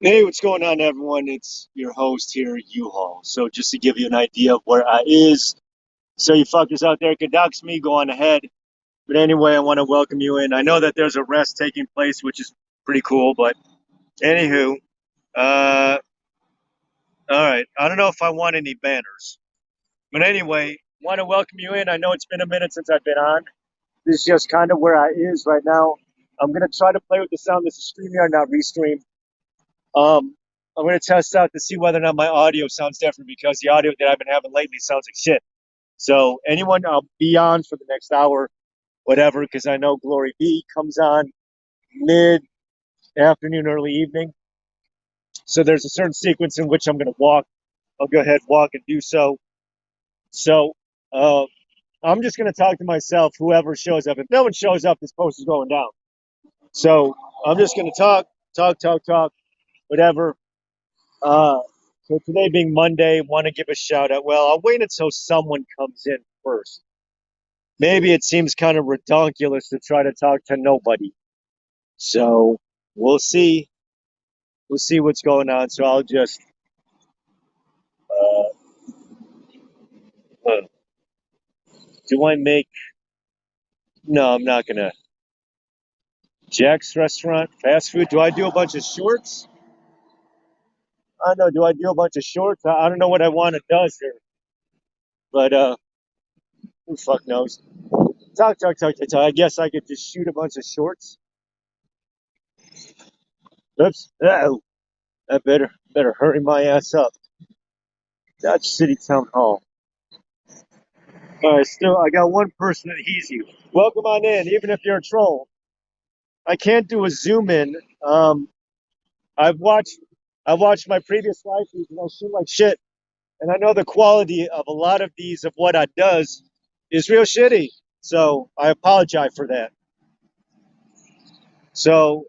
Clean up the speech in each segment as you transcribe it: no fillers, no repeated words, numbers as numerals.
Hey, what's going on, everyone? It's your host here, U-Haul. So just to give you an idea of where I is, so you fuckers out there can dox me, go on ahead. But anyway, I want to welcome you in. I know that there's a rest taking place, which is pretty cool. But anywho, uh, all right. I don't know if I want any banners, but anyway, want to welcome you in. I know it's been a minute since I've been on. This is just kind of where I is right now. I'm gonna try to play with the sound. This is StreamYard, not Restream. I'm going to test out to see whether or not my audio sounds different because the audio that I've been having lately sounds like shit. So anyone, I'll be on for the next hour, whatever, because I know Glory B comes on mid afternoon, early evening. So there's a certain sequence in which I'm going to walk. I'll go ahead, walk, and do so. So uh, I'm just going to talk to myself, whoever shows up. If no one shows up, this post is going down. So I'm just going to talk, whatever. Uh, so today being Monday, want to give a shout out. Well, I'll wait until someone comes in first. Maybe it seems kind of redonkulous to try to talk to nobody. So we'll see. We'll see what's going on. So I'll just. Uh, do I make? No, I'm not gonna. Jack's restaurant, fast food. Do I do a bunch of shorts? I don't know. Do I do a bunch of shorts? I don't know what I want it does here, but who fuck knows? Talk. I guess I could just shoot a bunch of shorts. Oops. Oh, I better hurry my ass up. Dodge City Town Hall. All right, still I got one person that he's you. Welcome on in, even if you're a troll. I can't do a zoom in. I've watched I've watched my previous live feeds and I shoot like shit. And I know the quality of a lot of these of what I does is real shitty. So I apologize for that. So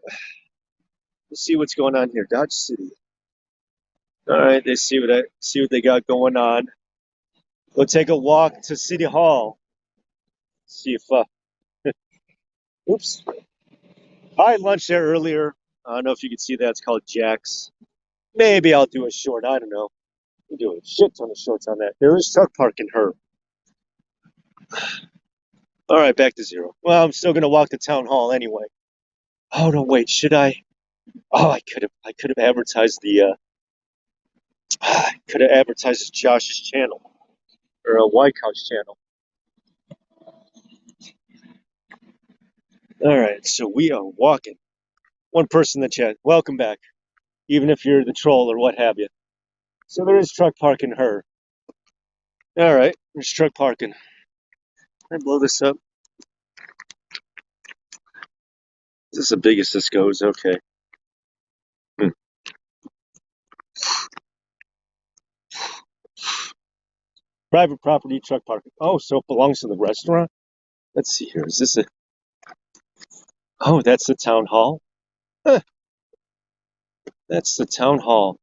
let's see what's going on here. Dodge City. All right, they see what they got going on. We'll take a walk to City Hall. See if oops. I had lunch there earlier. I don't know if you can see that. It's called Jack's. Maybe I'll do a short. I don't know. We'll do a shit ton of shorts on that. There is truck parking her. All right, back to zero. Well, I'm still gonna walk to town hall anyway. Oh no, wait. Should I? Oh, I could have advertised the. I could have advertised Josh's channel or a White House channel. All right, so we are walking. One person in the chat. Welcome back, even if you're the troll or what have you. So there is truck parking her. All right, there's truck parking. Can I blow this up? Is this the biggest this goes? Okay. Hmm. Private property truck parking. Oh, so it belongs to the restaurant? Let's see here. Is this a. Oh, that's the town hall? Huh. That's the town hall.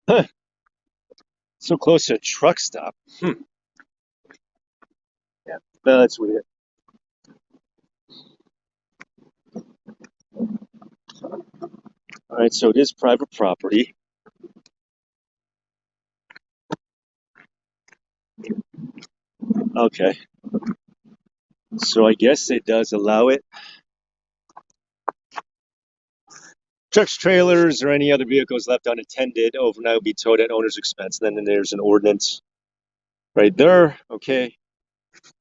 Huh. So close to a truck stop. Hmm. Yeah, no, that's weird. All right, so it is private property. Okay. So I guess it does allow it. Trucks, trailers, or any other vehicles left unattended overnight will be towed at owner's expense. And then there's an ordinance right there. Okay.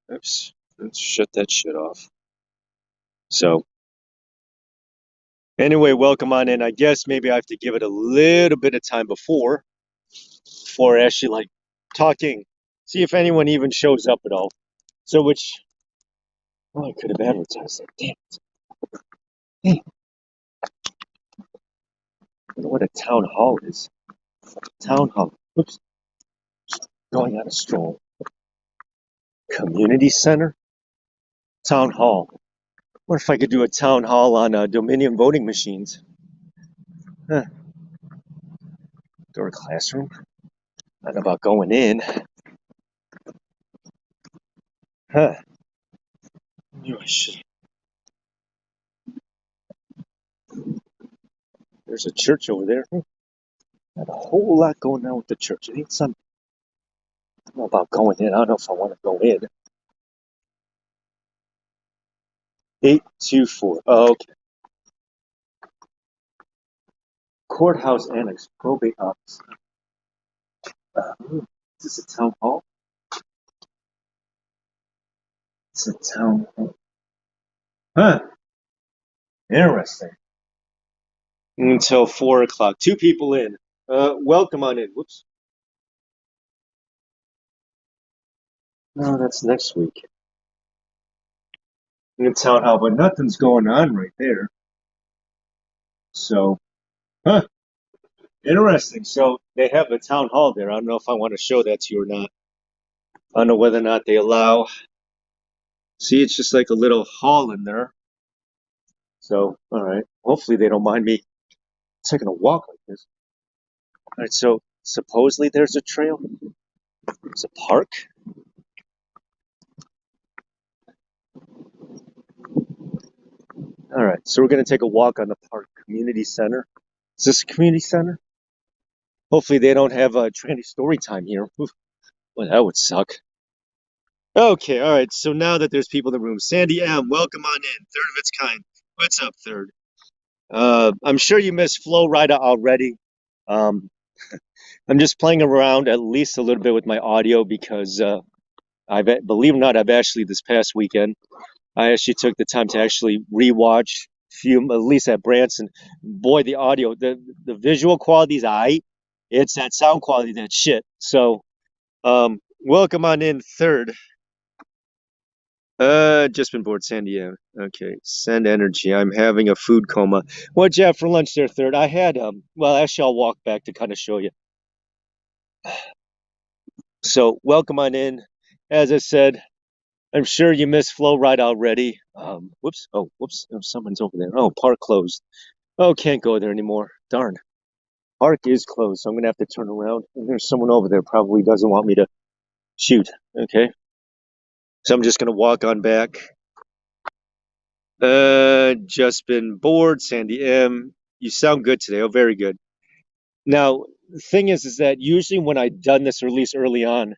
Oops. Let's shut that shit off. So anyway, welcome on in. I guess maybe I have to give it a little bit of time before actually like talking. See if anyone even shows up at all. So which oh I could have advertised that. Damn it. Hey, I don't know what a town hall is. Town hall. Oops. Going on a stroll. Community center? Town hall. What if I could do a town hall on Dominion voting machines? Huh. Or classroom? I don't know about going in. Huh. Maybe I should. There's a church over there. Got a whole lot going on with the church. It ain't Sunday. I don't know about going in. I don't know if I want to go in. 824. Oh, okay. Courthouse Annex, Probate Office. Is this a town hall? It's a town hall. Huh. Interesting. Until 4 o'clock. Two people in. Welcome on in. Whoops. No, that's next week. In the town hall, but nothing's going on right there. So, huh. Interesting. So they have a town hall there. I don't know if I want to show that to you or not. I don't know whether or not they allow. See, it's just like a little hall in there. So, all right. Hopefully they don't mind me taking a walk like this. All right. So supposedly there's a trail. There's a park. All right. So we're gonna take a walk on the park community center. Is this a community center? Hopefully they don't have a trendy story time here. Oof. Well, that would suck. Okay, all right. So now that there's people in the room, Sandy M, welcome on in. Third of its kind. What's up, third? I'm sure you missed Flow Rider already. Um, I'm just playing around at least a little bit with my audio because believe it or not, I've actually this past weekend I actually took the time to actually rewatch few at least at Branson. Boy, the audio, the visual quality's aight. It's that sound quality that shit. So, welcome on in, third. Just been bored, San Diego. Okay, send energy. I'm having a food coma. What'd you have for lunch there, third? I had well, actually I'll walk back to kind of show you. So welcome on in. As I said, I'm sure you missed Flow Ride already. Whoops. Oh, whoops. Oh, someone's over there. Oh, park closed. Oh, can't go there anymore. Darn. Park is closed, so I'm gonna have to turn around. And there's someone over there probably doesn't want me to shoot. Okay. So I'm just gonna walk on back. Just been bored, Sandy M. You sound good today. Oh, very good. Now, the thing is that usually when I've done this release early on,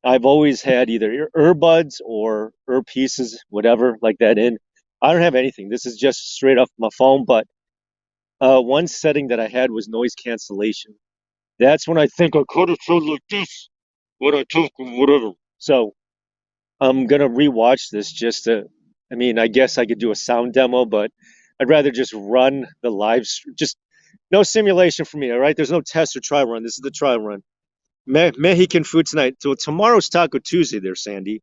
I've always had either earbuds or earpieces, whatever, like that in. I don't have anything. This is just straight off my phone, but one setting that I had was noise cancellation. That's when I think I could have sounded like this, what I took, whatever. So I'm gonna rewatch this just to, I mean, I guess I could do a sound demo, but I'd rather just run the just no simulation for me, all right? There's no test or trial run. This is the trial run. Mexican food tonight. So tomorrow's Taco Tuesday there, Sandy.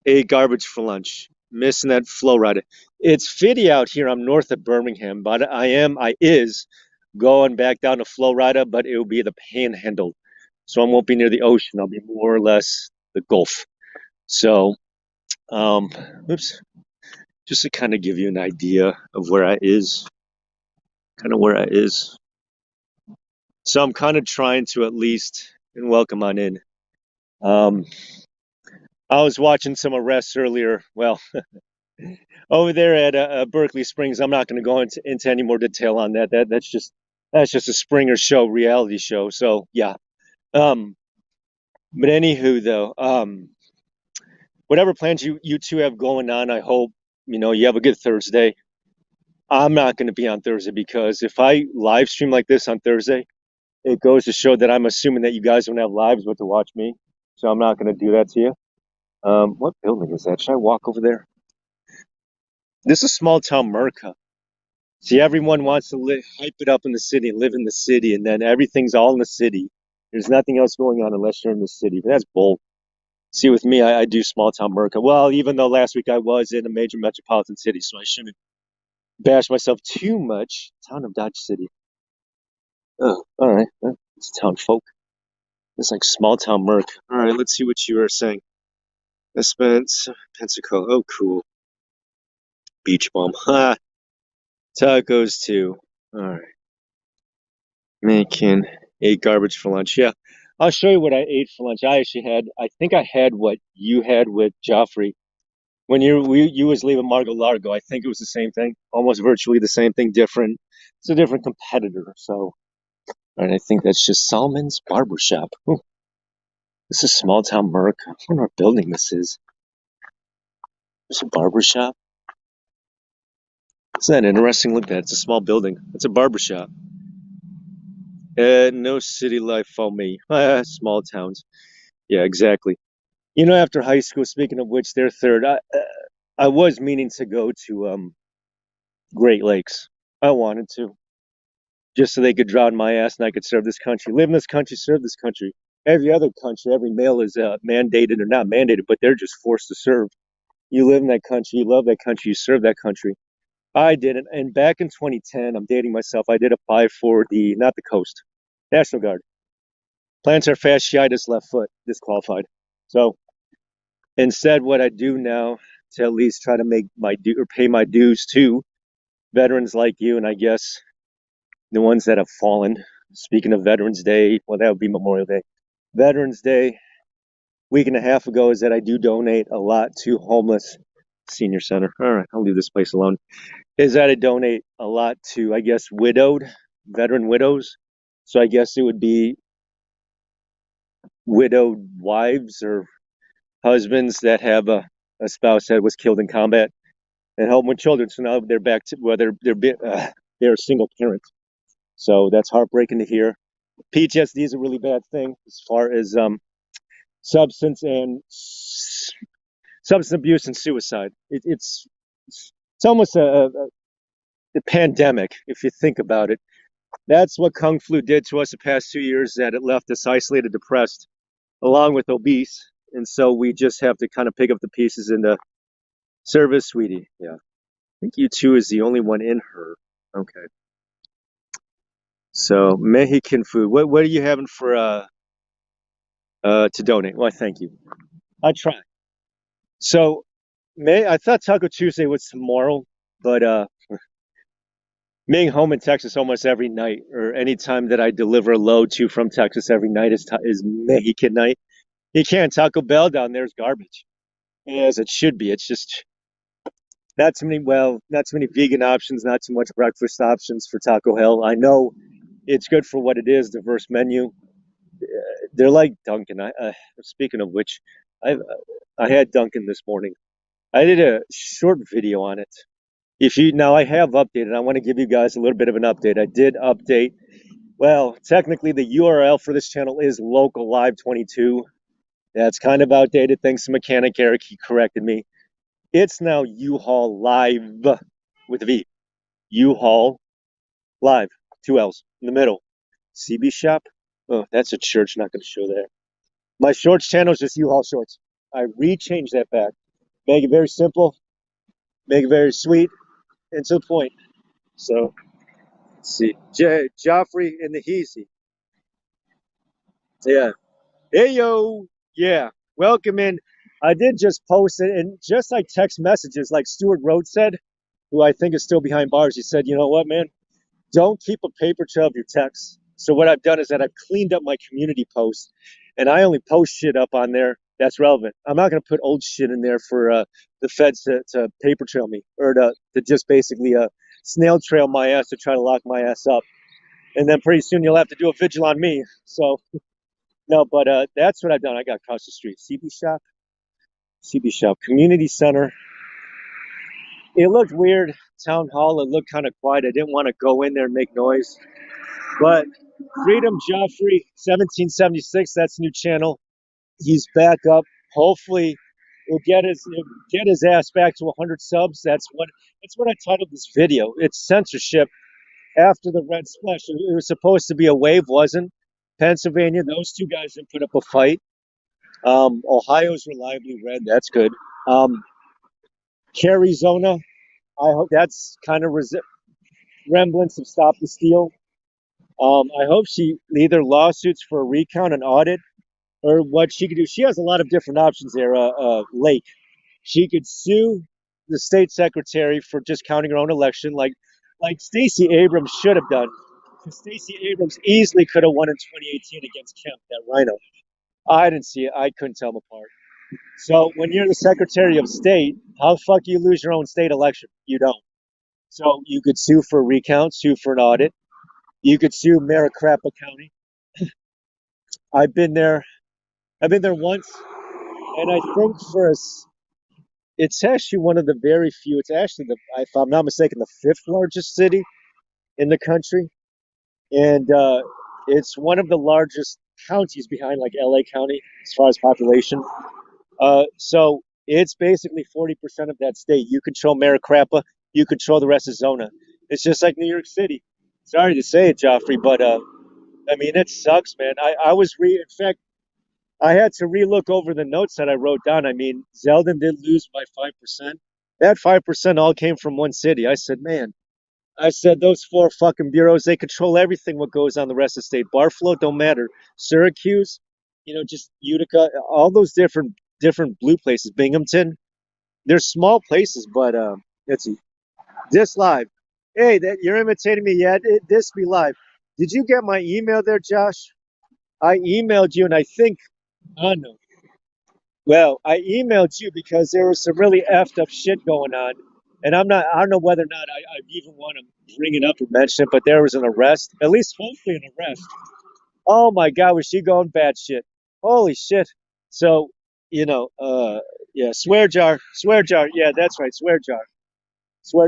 Ate garbage for lunch. Missing that flow ride. It's fitty out here. I'm north of Birmingham, but I is going back down to Florida, but it will be the panhandle. So I won't be near the ocean. I'll be more or less the Gulf. So, oops, just to kind of give you an idea of where I is, kind of where I is. So I'm kind of trying to at least, and welcome on in. I was watching some arrests earlier. Well, over there at Berkeley Springs. I'm not going to go into any more detail on that. That's just a Springer show, reality show. So yeah. But anywho, though, whatever plans you two have going on, I hope you have a good Thursday. I'm not going to be on Thursday because if I live stream like this on Thursday, it goes to show that I'm assuming that you guys don't have lives but to watch me. So I'm not going to do that to you. What building is that? Should I walk over there? This is small town America. See, everyone wants to hype it up in the city and live in the city, and then everything's all in the city. There's nothing else going on unless you're in the city. But that's bull. See, with me, I do small town America. Well, even though last week I was in a major metropolitan city, so I shouldn't bash myself too much. Town of Dodge City. Oh, all right. It's town folk. It's like small town Merc. All right, let's see what you were saying. Spence, Pensacola. Oh, cool. Beach bum. Ha. Tacos too. All right. Making ate garbage for lunch. Yeah, I'll show you what I ate for lunch. I think I had what you had with Joffrey when you was leaving Margo Largo. I think it was the same thing, almost virtually the same thing, different. It's a different competitor. So And I think that's just Solomon's Barbershop. Ooh, this is small town America. I wonder what building this is. There's a barbershop. Isn't that interesting? Look at that. It's a small building. It's a barbershop. No city life for me. Small towns. Yeah, exactly. You know, after high school, speaking of which, they're third. I was meaning to go to Great Lakes. I wanted to, just so they could drown my ass and I could serve this country. Live in this country, serve this country. Every other country, every male is mandated or not mandated, but they're just forced to serve. You live in that country, you love that country, you serve that country. I didn't. And back in 2010, I'm dating myself, I did apply for not the coast, National Guard. Plantar fasciitis, left foot, disqualified. So instead, what I do now to at least try to make or pay my dues to veterans like you, and I guess the ones that have fallen. Speaking of Veterans Day, well, that would be Memorial Day. Veterans Day, week and a half ago, is that I do donate a lot to homeless senior center. All right, I'll leave this place alone. Is that I donate a lot to, I guess, veteran widows. So I guess it would be widowed wives or husbands that have a spouse that was killed in combat and help with children. So now they're back to they're a single parent. So that's heartbreaking to hear. PTSD is a really bad thing as far as substance abuse and suicide. It's almost a pandemic if you think about it. That's what Kung Flu did to us the past 2 years, that it left us isolated, depressed, along with obese. And so we just have to kind of pick up the pieces in the service, sweetie. Yeah. I think you two is the only one in her. Okay. So Mexican food. What are you having for to donate? Well, thank you. I try. So I thought Taco Tuesday was tomorrow, but being home in Texas almost every night, or any time that I deliver a load to from Texas every night is Mexican night. You can't. Taco Bell down there is garbage, as it should be. It's just not too many vegan options, not too much breakfast options for Taco Hell. I know it's good for what it is, diverse menu. They're like Dunkin'. Speaking of which, I had Dunkin' this morning. I did a short video on it. I have updated. I want to give you guys a little bit of an update. I did update. Well, technically, the URL for this channel is Local Live 22. That's kind of outdated. Thanks to Mechanic Eric, he corrected me. It's now U-Haul Live with a V. U-Haul Live, 2 L's in the middle. CB Shop. Oh, that's a church. Not going to show that. My shorts channel is just U-Haul Shorts. I rechanged that back. Make it very simple. Make it very sweet and to the point. So, let's see. Joffrey and the Heasy. Yeah. Hey, yo. Yeah. Welcome in. I did just post it, and just like text messages, like Stuart Rhodes said, who I think is still behind bars, he said, you know what, man? Don't keep a paper trail of your texts. So what I've done is that I've cleaned up my community posts, and I only post shit up on there that's relevant. I'm not going to put old shit in there for the feds to paper trail me, or to just basically snail trail my ass to try to lock my ass up. And then pretty soon you'll have to do a vigil on me. So, no, but that's what I've done. I got across the street. CB Shop, Community Center. It looked weird. Town Hall, it looked kind of quiet. I didn't want to go in there and make noise. But Freedom Joffrey, 1776, that's a new channel. He's back up. Hopefully, he'll get his ass back to 100 subs. That's what I titled this video. It's censorship after the red splash. It was supposed to be a wave, wasn't? Pennsylvania, those two guys didn't put up a fight. Ohio's reliably red. That's good. Arizona, I hope that's kind of remnants of Stop the Steal. I hope she either lawsuits for a recount and audit, or what she could do. She has a lot of different options there. Lake, she could sue the state secretary for just counting her own election, like Stacey Abrams should have done. Stacey Abrams easily could have won in 2018 against Kemp, that rhino. I didn't see it. I couldn't tell them apart. So when you're the Secretary of State, how the fuck do you lose your own state election? You don't. So you could sue for a recount, sue for an audit. You could sue Maricopa County. I've been there. I've been there once, and I think it's actually one of the very few. It's actually if I'm not mistaken, the fifth largest city in the country, and it's one of the largest counties behind like LA County as far as population. So it's basically 40% of that state. You control Maricopa, you control the rest of Zona. It's just like New York City. Sorry to say it, Joffrey, but I mean it sucks, man. In fact, I had to relook over the notes that I wrote down. I mean, Zeldin did lose by 5%. That 5% all came from one city. I said those four fucking bureaus, they control everything what goes on the rest of the state. Barflow don't matter. Syracuse, just Utica, all those different blue places. Binghamton, they're small places, but let's see. This live. Hey, that you're imitating me yet? This be live. Did you get my email there, Josh? I emailed you, and I think, oh no. Well, I emailed you because there was some really effed up shit going on. And I don't know whether or not I even want to bring it up or mention it, but there was an arrest, at least hopefully an arrest. Oh my God, was she going bad shit? Holy shit. So, yeah, swear jar. Yeah, that's right, swear jar.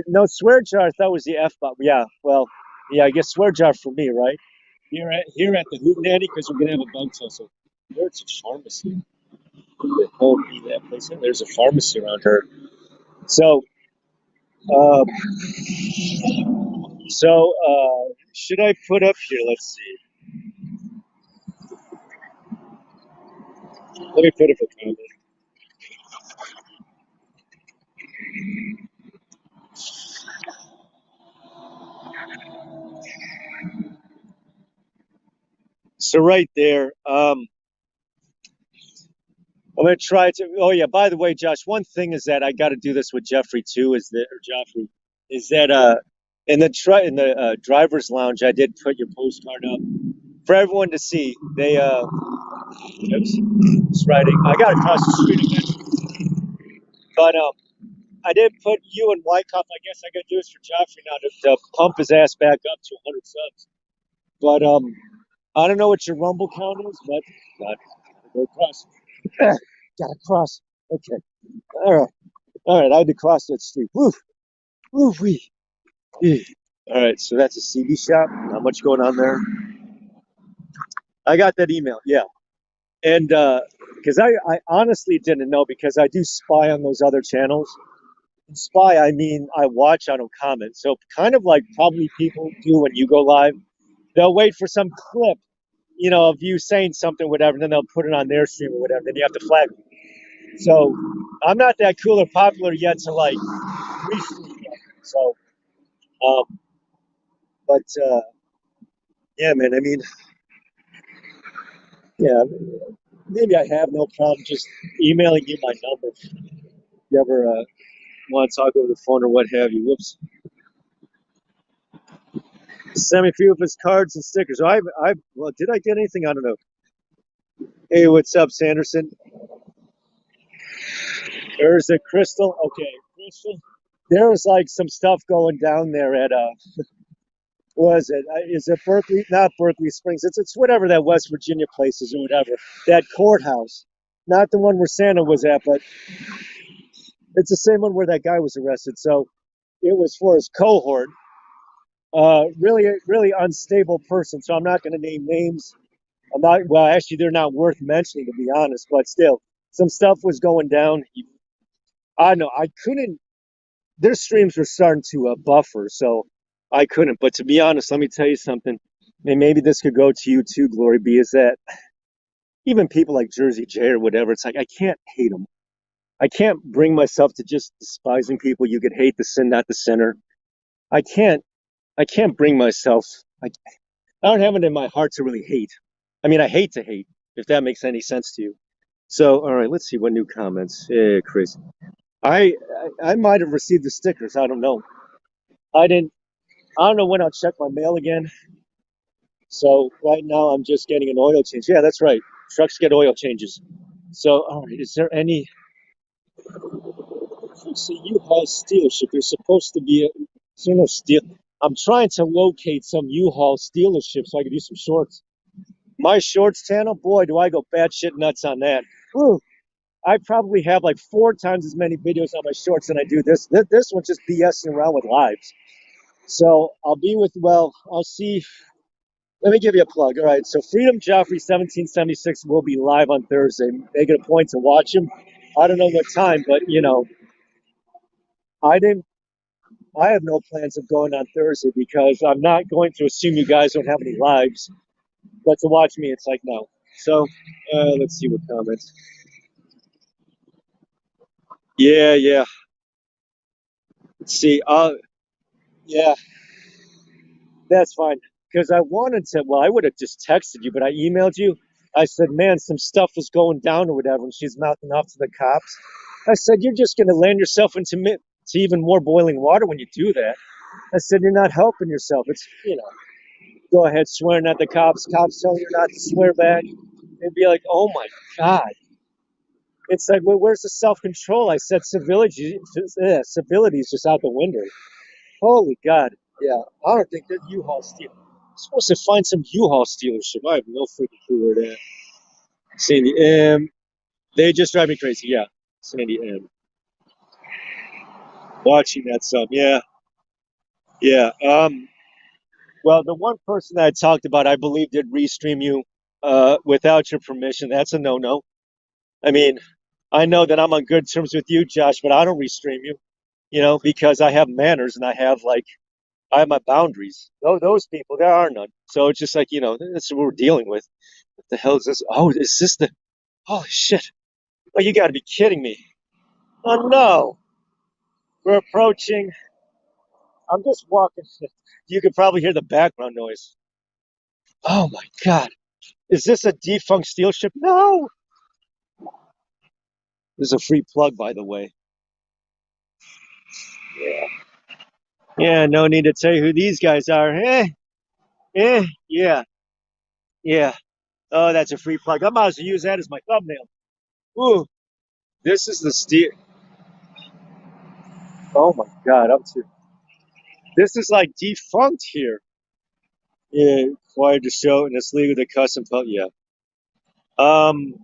No, swear jar, I thought was the F bomb. Yeah, well, yeah, I guess swear jar for me, right? Here at the Hootenanny, because we're going to have a bug tussle. There's a pharmacy. Oh, that place. There's a pharmacy around her. So, um, should I put up here? Let's see. Let me put up a comment. So right there, I'm gonna try to. Oh yeah, by the way, Josh, one thing is that I got to do this with Jeffrey too. Joffrey? Is that in the driver's lounge, I did put your postcard up for everyone to see. Oops, it's writing. I got to cross the street again, but I did put you and Wyckoff. I guess I got to do this for Joffrey now to pump his ass back up to 100 subs. But I don't know what your Rumble count is, but gotta go across. Gotta cross. Okay. All right. All right. I had to cross that street. Woo. Woo wee. All right. So that's a CD shop. Not much going on there. I got that email. Yeah. And because I honestly didn't know because I do spy on those other channels. And spy, I mean, I watch, I don't comment. So kind of like probably people do when you go live. They'll wait for some clip, of you saying something, whatever, and then they'll put it on their stream or whatever. Then you have to flag me. So I'm not that cool or popular yet to like restream. So, um, but yeah, man. I mean, yeah, maybe I have no problem just emailing you my number if you ever want to talk over the phone or what have you. Whoops. Send me a few of his cards and stickers. Well, did I get anything? I don't know. Hey, what's up, Sanderson? There's a Crystal. Okay, Crystal. There was like some stuff going down there at was it? Is it Berkeley? Not Berkeley Springs. It's whatever that West Virginia place is or whatever. That courthouse, not the one where Santa was at, but it's the same one where that guy was arrested. So it was for his cohort. Really, really unstable person. So I'm not going to name names. I'm not. Well, actually, they're not worth mentioning to be honest. But still, some stuff was going down. I know I couldn't. Their streams were starting to buffer, so I couldn't. But to be honest, let me tell you something. And maybe this could go to you too, Glory B. Is that even people like Jersey J or whatever? It's like I can't hate them. I can't bring myself to just despising people. You could hate the sin, not the sinner. I can't. I can't bring myself. I don't have it in my heart to really hate. I mean, I hate to hate, if that makes any sense to you. So, all right, let's see what new comments. Chris. I might have received the stickers. I don't know. I didn't. I don't know when I'll check my mail again. So right now I'm just getting an oil change. Yeah, that's right. Trucks get oil changes. So, all right, is there any? Let's see, U-Haul dealership. There's supposed to be a. Is there no steel? I'm trying to locate some U-Haul dealership so I can do some shorts. My shorts channel, boy, do I go batshit nuts on that. Whew. I probably have like 4 times as many videos on my shorts than I do this. This one's just BSing around with lives. So I'll see. Let me give you a plug. All right. So Freedom Joffrey 1776 will be live on Thursday. Make it a point to watch him. I don't know what time, but I didn't. I have no plans of going on Thursday because I'm not going to assume you guys don't have any lives. But to watch me, it's like no. So let's see what comments. Yeah, yeah. Let's see. Yeah, that's fine. Because I wanted to. Well, I would have just texted you, but I emailed you. I said, "Man, some stuff was going down or whatever," and she's mouthing off to the cops. I said, "You're just going to land yourself to even more boiling water when you do that." I said, "You're not helping yourself. It's. Go ahead swearing at the cops. Cops telling you not to swear back." And be like, "Oh my God." It's like, well, where's the self control? I said, civility is just out the window. Holy God. Yeah. I don't think that U-Haul steal. I'm supposed to find some U-Haul dealership. I have no freaking clue where they're at. Sandy M. They just drive me crazy. Yeah. Sandy M. Watching that sub. Yeah. Yeah. Well, the one person that I talked about, I believe, did restream you without your permission. That's a no-no. I mean, I know that I'm on good terms with you, Josh, but I don't restream you, because I have manners and I have my boundaries. Those people, there are none. So it's just like, that's what we're dealing with. What the hell is this? Oh, is this the, holy shit. Oh, you gotta be kidding me. Oh no, we're approaching. I'm just walking. You could probably hear the background noise. Oh my God. Is this a defunct steel ship? No. This is a free plug, by the way. Yeah. Yeah, no need to tell you who these guys are. Yeah, yeah. Oh, that's a free plug. I might as well use that as my thumbnail. Ooh, this is the steel. Oh my God, I'm too. This is like defunct here. Yeah, required to show and it's legal to custom pelt. Yeah. Um.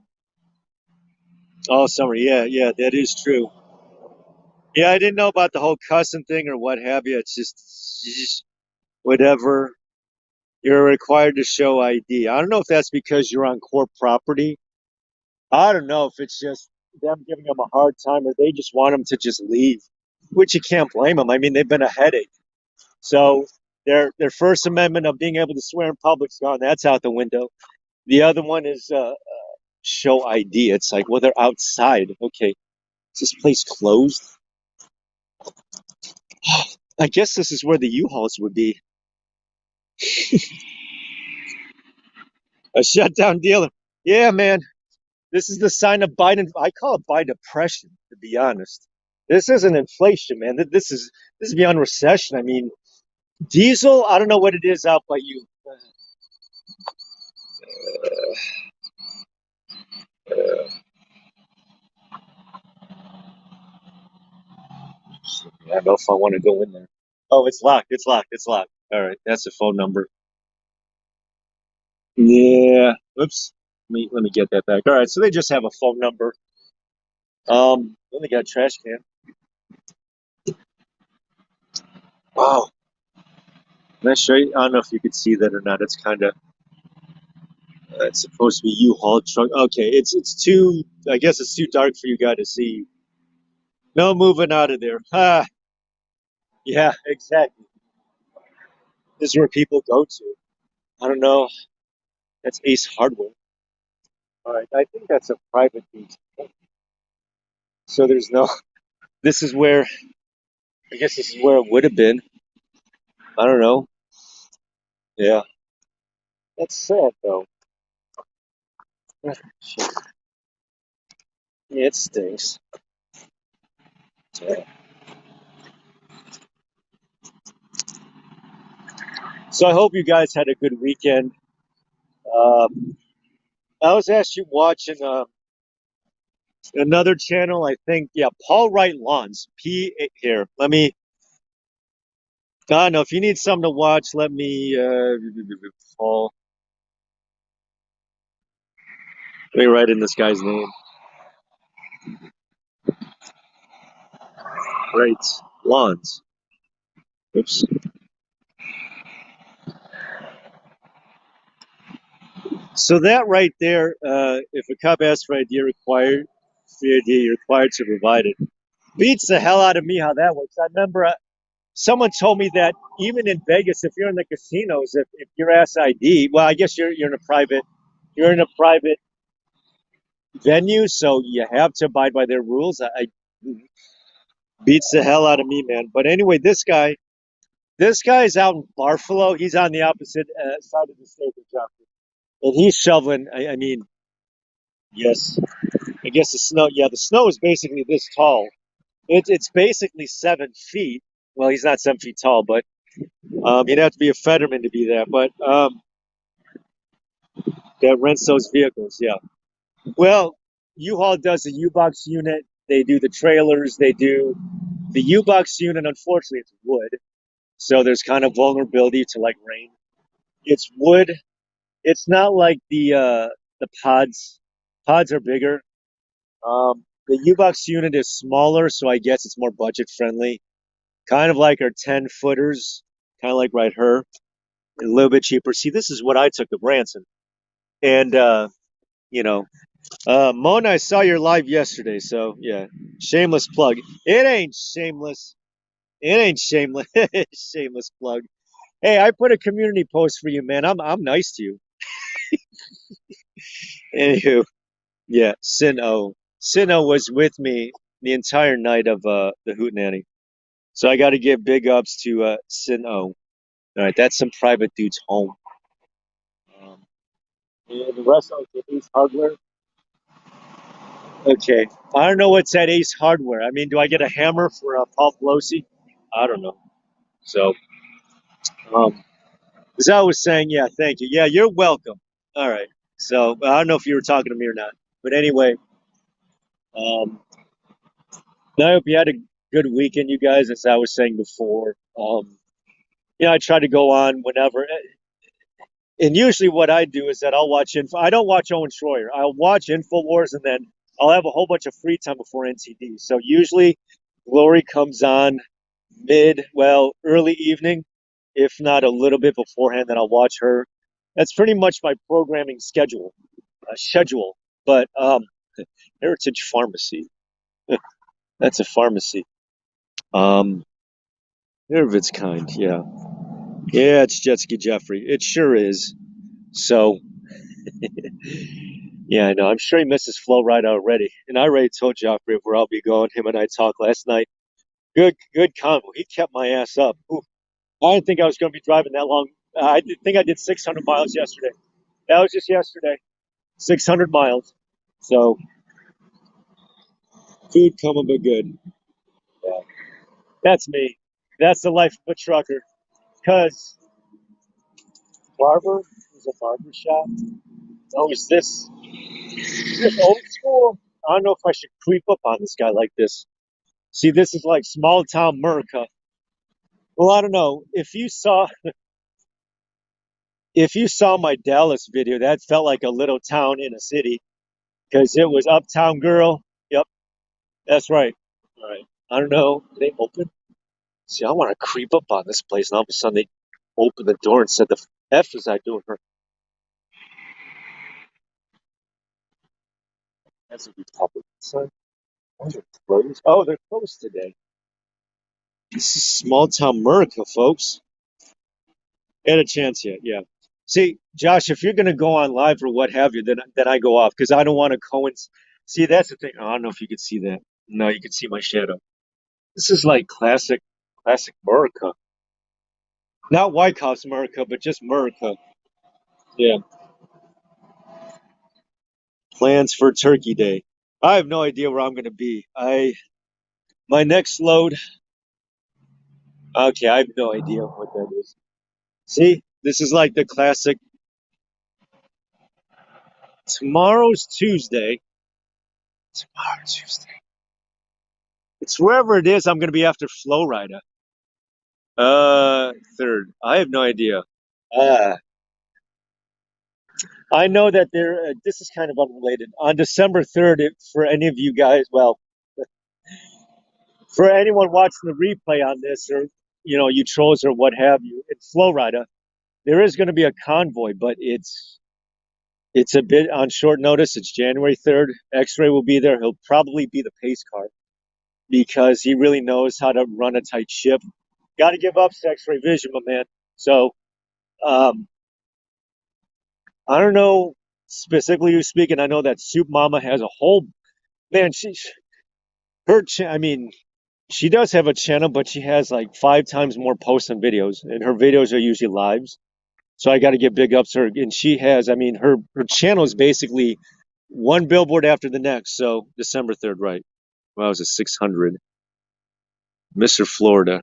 Oh, summer. Yeah, yeah, that is true. Yeah, I didn't know about the whole custom thing or what have you. It's just whatever. You're required to show ID. I don't know if that's because you're on court property. I don't know if it's just them giving them a hard time or they just want them to just leave, which you can't blame them. I mean, they've been a headache. So their First Amendment of being able to swear in public's gone. That's out the window. The other one is show ID. It's like, well, they're outside. Okay, is this place closed? I guess this is where the U-Hauls would be. A shutdown dealer. Yeah, man. This is the sign of Biden. I call it Biden depression, to be honest. This isn't inflation, man. This is beyond recession. I mean, diesel. I don't know what it is out by you. I don't know if I want to go in there. Oh, it's locked. It's locked. It's locked. All right, that's the phone number. Yeah. Oops. Let me get that back. All right. So they just have a phone number. Then they got a trash can. Wow. Can I show you? I don't know if you could see that or not. It's kind of. It's supposed to be U-Haul truck. Okay. It's too. I guess it's too dark for you guys to see. No moving out of there. Ah. Yeah. Exactly. This is where people go to. I don't know. That's Ace Hardware. All right. I think that's a private beach. So there's no. This is where. I guess this is where it would have been. I don't know. Yeah. That's sad though. Yeah, it stinks. Yeah. So I hope you guys had a good weekend. Um, I was actually watching another channel. I think, yeah, Paul Wright Lawns. Here, let me. I don't know. If you need something to watch, let me Paul. Let me write in this guy's name. Right. Lawns. Oops. So that right there, if a cop asks for ID required, the ID you're required to provide it. Beats the hell out of me how that works. I remember someone told me that even in Vegas, if you're in the casinos, if you're asked ID, well, I guess you're in a private venue, so you have to abide by their rules. I beats the hell out of me, man. But anyway, this guy is out in Buffalo. He's on the opposite side of the state of Jeffrey, and he's shoveling. I mean, yes, I guess the snow. Yeah, the snow is basically this tall. It's basically 7 feet. Well, he's not 7 feet tall, but you'd have to be a Fetterman to be that. But that rents those vehicles. Yeah. Well, U-Haul does the U-Box unit. They do the trailers. They do the U-Box unit. Unfortunately, it's wood, so there's kind of vulnerability to like rain. It's wood. It's not like the pods. Pods are bigger. The U-Box unit is smaller, so I guess it's more budget friendly. Kind of like our 10 footers, kind of like right her, a little bit cheaper. See, this is what I took to Branson, and you know, Mona, I saw your live yesterday, so yeah, shameless plug. It ain't shameless. It ain't shameless. Shameless plug. Hey, I put a community post for you, man. I'm nice to you. Anywho, yeah, Sino was with me the entire night of the Hootenanny. So I got to give big ups to Sino. All right, that's some private dude's home. Um, and the rest of the Ace Hardware. Okay, I don't know what's at Ace Hardware. I mean, do I get a hammer for Paul Pelosi? I don't know. So, um, as I was saying, yeah, thank you. Yeah, you're welcome. All right. So I don't know if you were talking to me or not, but anyway, um, I hope you had a good weekend, you guys. As I was saying before, I try to go on whenever. And usually, what I do is that I'll watch Info. I don't watch Owen Schroyer. I'll watch Infowars, and then I'll have a whole bunch of free time before NTD. So usually, Glory comes on early evening, if not a little bit beforehand. Then I'll watch her. That's pretty much my programming schedule. But Heritage Pharmacy, that's a pharmacy. Um, they're of its kind. Yeah, yeah. It's Jet Ski Jeffrey. It sure is. So. Yeah, I know. I'm sure he misses Flow Ride already. And I already told Joffrey where I'll be going. Him and I talked last night. Good convo. He kept my ass up. Ooh, I didn't think I was going to be driving that long. Think I did 600 miles yesterday. That was just yesterday. 600 miles. So, food coming but good. Yeah. That's me. That's the life of a trucker. Because barber is a barber shop. Oh, is this old school? I don't know if I should creep up on this guy like this. See, this is like small town America. Well, I don't know. If you saw my Dallas video, that felt like a little town in a city because it was Uptown Girl. Yep, that's right. All right. I don't know. They open. See, I want to creep up on this place, and all of a sudden they open the door and said, "The F is I doing her?" That's a Republican sign. Oh, they're closed. Oh, they're closed today. This is small town America, folks. Had a chance yet? Yeah. See, Josh, if you're gonna go on live or what have you, then I go off because I don't want to coincide. See, that's the thing. I don't know if you could see that. No, you can see my shadow. This is like classic America. Not White House America, but just America. Yeah. Plans for Turkey Day. I have no idea where I'm gonna be. My next load. Okay, I have no idea what that is. See, this is like the classic. Tomorrow's Tuesday. Tomorrow's Tuesday. It's wherever it is. I'm gonna be after Flow Rider. 3rd. I have no idea. Uh, I know that there. This is kind of unrelated. On December 3rd, for any of you guys, well, for anyone watching the replay on this, or you trolls or what have you, in Florida, there is going to be a convoy, but it's a bit on short notice. It's January 3rd. X-Ray will be there. He'll probably be the pace car because he really knows how to run a tight ship. Got to give up X-Ray vision, my man. So, um, I don't know specifically who's speaking. I know that Soup Mama has a whole man. I mean, she does have a channel, but she has like 5 times more posts and videos, and her videos are usually lives. So I got to give big ups to her. And she has, I mean, her channel is basically one billboard after the next. So December 3rd, right? Well, I was at 600. Mr. Florida.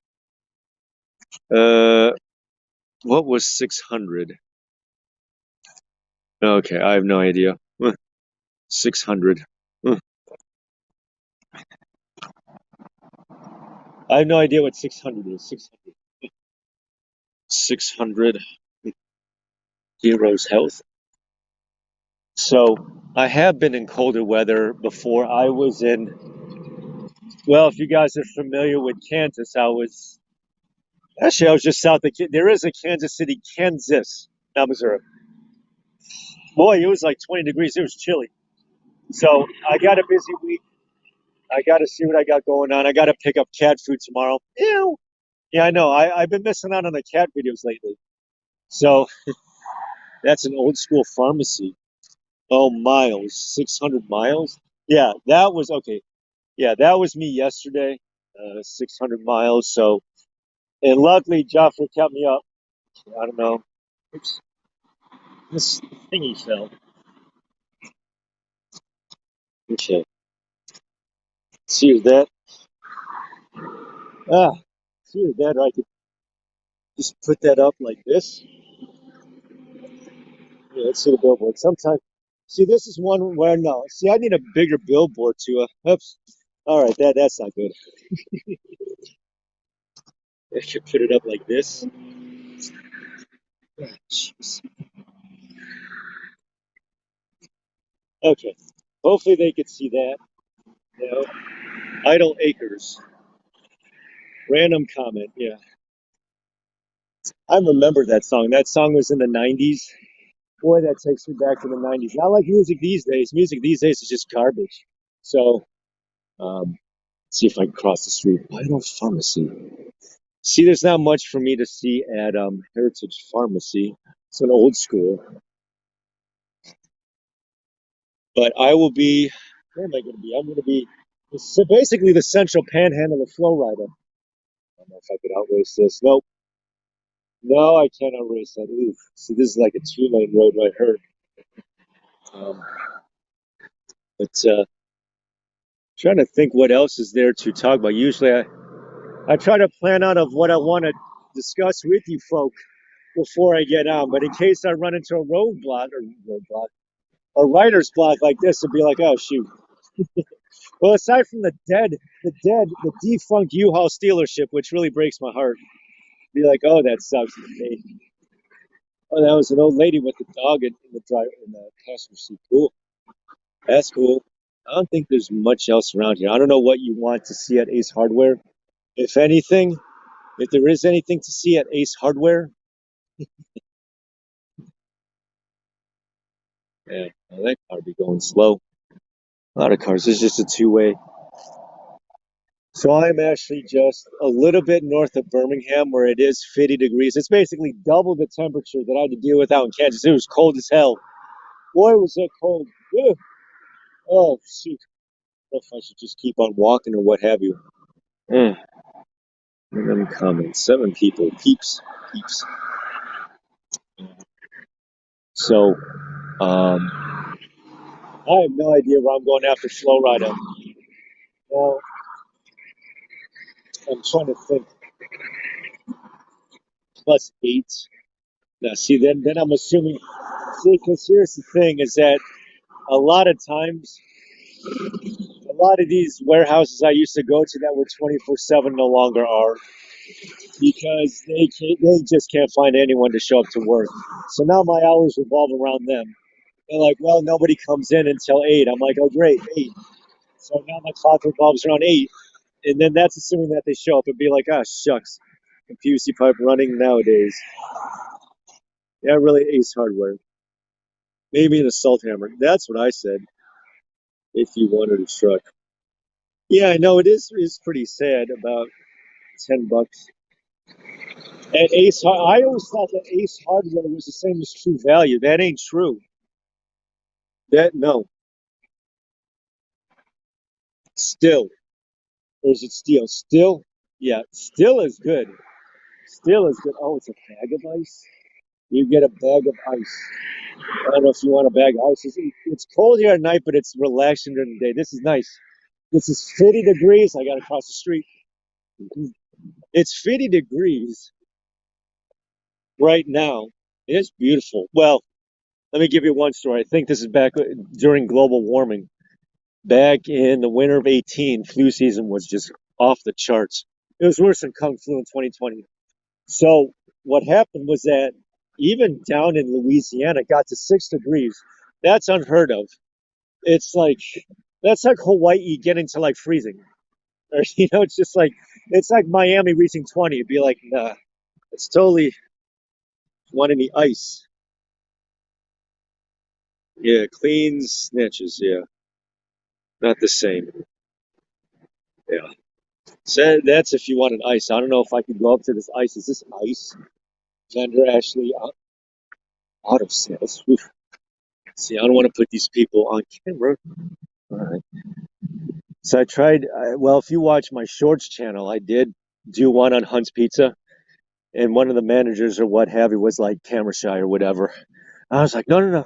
Uh, what was 600? Okay, I have no idea. 600. I have no idea what 600 is. 600. 600 Heroes Health. So I have been in colder weather before. I was well, if you guys are familiar with Kansas, I was just south of, there is a Kansas City, Kansas, not Missouri. Boy, it was like 20 degrees. It was chilly. So I got a busy week. I got to see what I got going on. I got to pick up cat food tomorrow. Ew. Yeah, I know. I've been missing out on the cat videos lately. So that's an old school pharmacy. Oh, miles, 600 miles. Yeah, that was okay. Yeah, that was me yesterday, 600 miles. So, and luckily, Joffrey kept me up. I don't know. Oops, this thingy fell. Okay, see that? Ah, see that? I could just put that up like this. Yeah, let's see the billboard. Sometimes, see, this is one where no. See, I need a bigger billboard to. Oops. All right, that's not good. I should put it up like this. Jeez. Okay. Hopefully they could see that. You know, Idle Acres. Random comment. Yeah. I remember that song. That song was in the 90s. Boy, that takes me back to the 90s. Not like music these days. Music these days is just garbage. So, let's see if I can cross the street. Idle Pharmacy. See, there's not much for me to see at Heritage Pharmacy. It's an old school. But I will be, where am I going to be? I'm going to be so basically the central panhandle of Flowrider. I don't know if I could outrace this. Nope. No, I can't outrace that. Oof. See, this is like a 2-lane road right here. Um, but trying to think what else is there to talk about. Usually I try to plan out of what I want to discuss with you folk before I get on. But in case I run into a roadblock, a writer's block like this, it'd be like, oh, shoot. Well, aside from the defunct U-Haul dealership, which really breaks my heart, be like, oh, that sucks. Oh, that was an old lady with a dog in the passenger seat. Cool. That's cool. I don't think there's much else around here. I don't know what you want to see at Ace Hardware. If anything, if there is anything to see at Ace Hardware, yeah, well, that car be going slow. A lot of cars. It's just a two-way. So I'm actually just a little bit north of Birmingham where it is 50 degrees. It's basically double the temperature that I had to deal with out in Kansas. It was cold as hell. Boy, was it cold. Ugh. Oh, shoot. I don't know if I should just keep on walking or what have you. Mm. Random comments. 7 people. Peeps. So, I have no idea where I'm going after Flowrider. Now, I'm trying to think. +8. Now, see, then I'm assuming. See, because here's the thing: is that a lot of times, a lot of these warehouses I used to go to that were 24/7 no longer are. because they just can't find anyone to show up to work. So now my hours revolve around them. They're like, well, nobody comes in until 8. I'm like, oh, great, 8. So now my clock revolves around 8. And then that's assuming that they show up and be like, ah, shucks, PVC pipe running nowadays. Yeah, really, Ace Hardware. Maybe an assault hammer. That's what I said. If you wanted a truck. Yeah, I know it is pretty sad. About $10. And I always thought that Ace Hardware was the same as True Value. That ain't true. That no, still, or is it steel? Still, yeah, still is good. Still is good. Oh, it's a bag of ice. You get a bag of ice. I don't know if you want a bag of ice. It's cold here at night, but it's relaxing during the day. This is nice. This is 50 degrees. I got to cross the street. It's 50 degrees right now. It's beautiful. Well, let me give you one story. I think this is back during global warming. Back in the winter of 18, flu season was just off the charts. It was worse than Kung Flu in 2020. So what happened was that even down in Louisiana, it got to 6 degrees. That's unheard of. It's like that's like Hawaii getting to like freezing, or it's just like it's like Miami reaching 20. It'd be like, nah, it's totally wanting the ice. Yeah, clean snitches. Yeah, not the same. Yeah. So that's if you wanted ice. I don't know if I could go up to this ice. Is this ice vendor actually out of sales? Oof. See, I don't want to put these people on camera. All right. So I tried. Well, if you watch my shorts channel, I did do one on Hunt's Pizza, and one of the managers or what have you was like camera shy or whatever. I was like, no, no,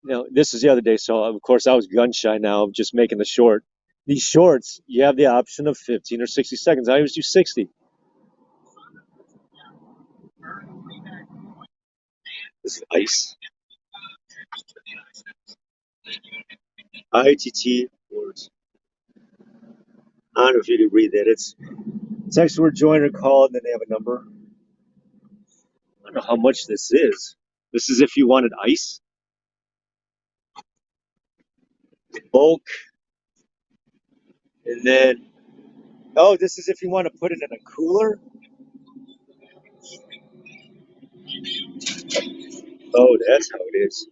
no. This is the other day, so of course I was gun shy now, just making the short. These shorts, you have the option of 15 or 60 seconds. I always do 60. This is ice. ITT words. I don't know if you can read that. It's text word join or call, and then they have a number. I don't know how much this is. This is if you wanted ice. Bulk. And then, oh, this is if you want to put it in a cooler. Oh, that's how it is.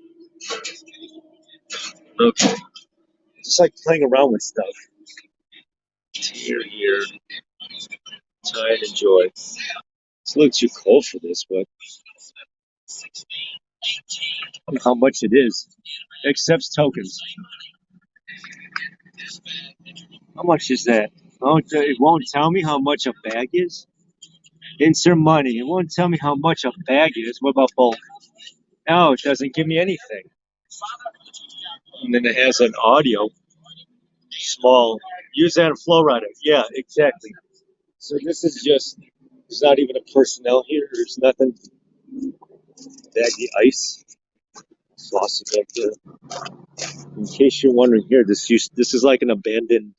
Okay. Just like playing around with stuff. Here. Time and enjoy. It's a little too cold for this, but I don't know how much it is. It accepts tokens. How much is that? Oh, it won't tell me how much a bag is. Insert money. It won't tell me how much a bag is. What about bulk? No, it doesn't give me anything. And then it has an audio. Small. Use that in flow rider. Yeah, exactly. So this is just, there's not even a personnel here. There's nothing. Baggy ice. Saucy back there. In case you're wondering here, this is like an abandoned,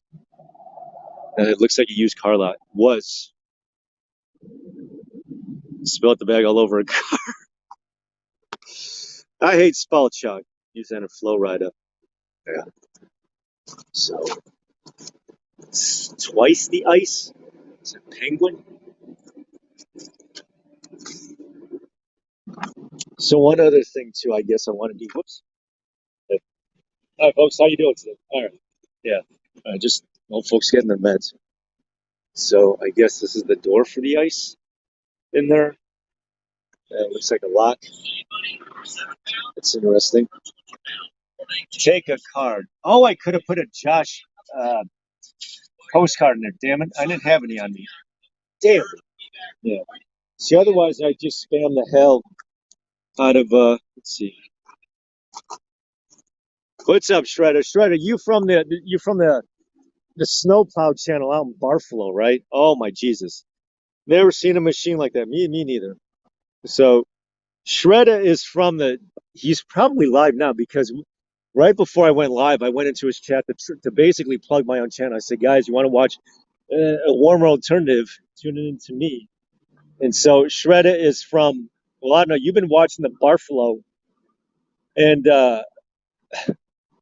it looks like a used car lot. Was. Spilled the bag all over a car. I hate spell chuck. Use that in flow rider. Yeah. So, it's twice the ice. It's a penguin. So one other thing too, I guess I want to do. Whoops. Hi folks, how you doing today? All right. Yeah. Just old folks getting their meds. So I guess this is the door for the ice in there. It looks like a lock. It's interesting. Take a card. Oh, I could have put a Josh postcard in there. Damn it, I didn't have any on me. Damn it. Yeah. See, otherwise I just spam the hell out of. Let's see. What's up, Shredder? Shredder, you from the snowplow channel out in Barfalo, right? Oh my Jesus. Never seen a machine like that. Me neither. So Shredder is from he's probably live now because right before I went live, I went into his chat to basically plug my own channel. I said, guys, you want to watch a warmer alternative? Tune in to me. And so Shredder is from, well, I don't know, you've been watching the Barfalo, and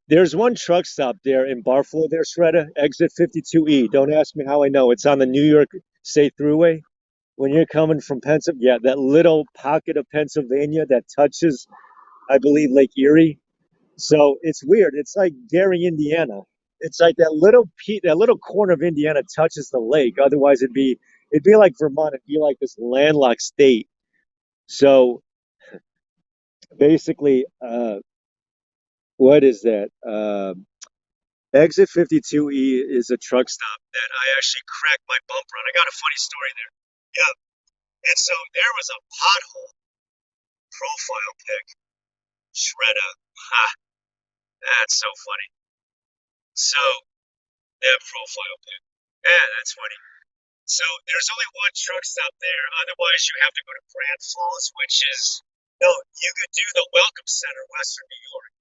there's one truck stop there in Barfalo there, Shredder, exit 52E. Don't ask me how I know. It's on the New York State Thruway. When you're coming from Pennsylvania, yeah, that little pocket of Pennsylvania that touches, I believe, Lake Erie. So it's weird. It's like Gary, Indiana. It's like that little corner of Indiana touches the lake. Otherwise, it'd be like Vermont. It'd be like this landlocked state. So basically, what is that? Exit 52E is a truck stop that I actually cracked my bumper on. I got a funny story there. Yeah. And so there was a pothole profile pic. Shredder. Ha. That's so funny. So that profile pic. Yeah, that's funny. So there's only one truck stop there. Otherwise, you have to go to Grand Falls, which is no. You could do the Welcome Center, Western New York.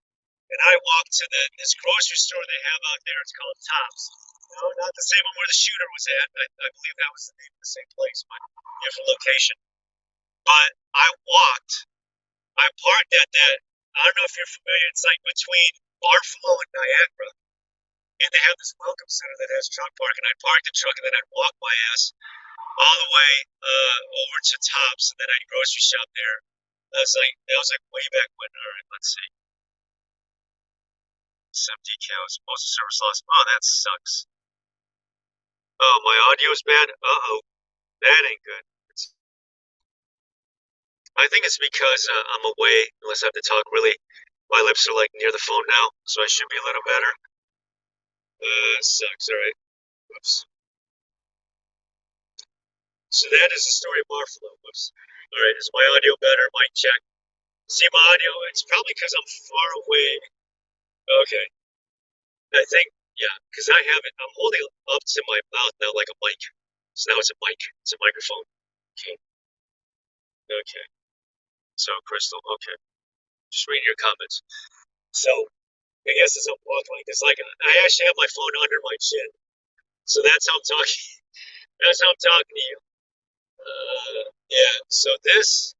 And I walked to this grocery store they have out there. It's called Tops. No, not the same one where the shooter was at. I believe that was the name of the same place, but different location. But I parked at that. I don't know if you're familiar. It's like between Barfalo and Niagara. And they have this welcome center that has truck parking. I parked the truck and then I'd walk my ass all the way over to Tops and then I'd grocery shop there. That was like way back when. All right, let's see. Some decals, most of service loss. Oh, that sucks. Oh, my audio's bad. Uh-oh, that ain't good. I think it's because I'm away. Unless I have to talk really, my lips are like near the phone now, so I should be a little better. Sucks. All right. Whoops. So that is the story of Barfalo. Whoops. All right. Is my audio better? Mic check. See my audio? It's probably because I'm far away. Okay. I think, yeah, because I have it. I'm holding it up to my mouth now like a mic. So now it's a mic. It's a microphone. Okay. Okay. So, Crystal, okay. Just reading your comments. So, I guess as I'm walking like this, like I actually have my phone under my chin. So that's how I'm talking. That's how I'm talking to you. Yeah. So this,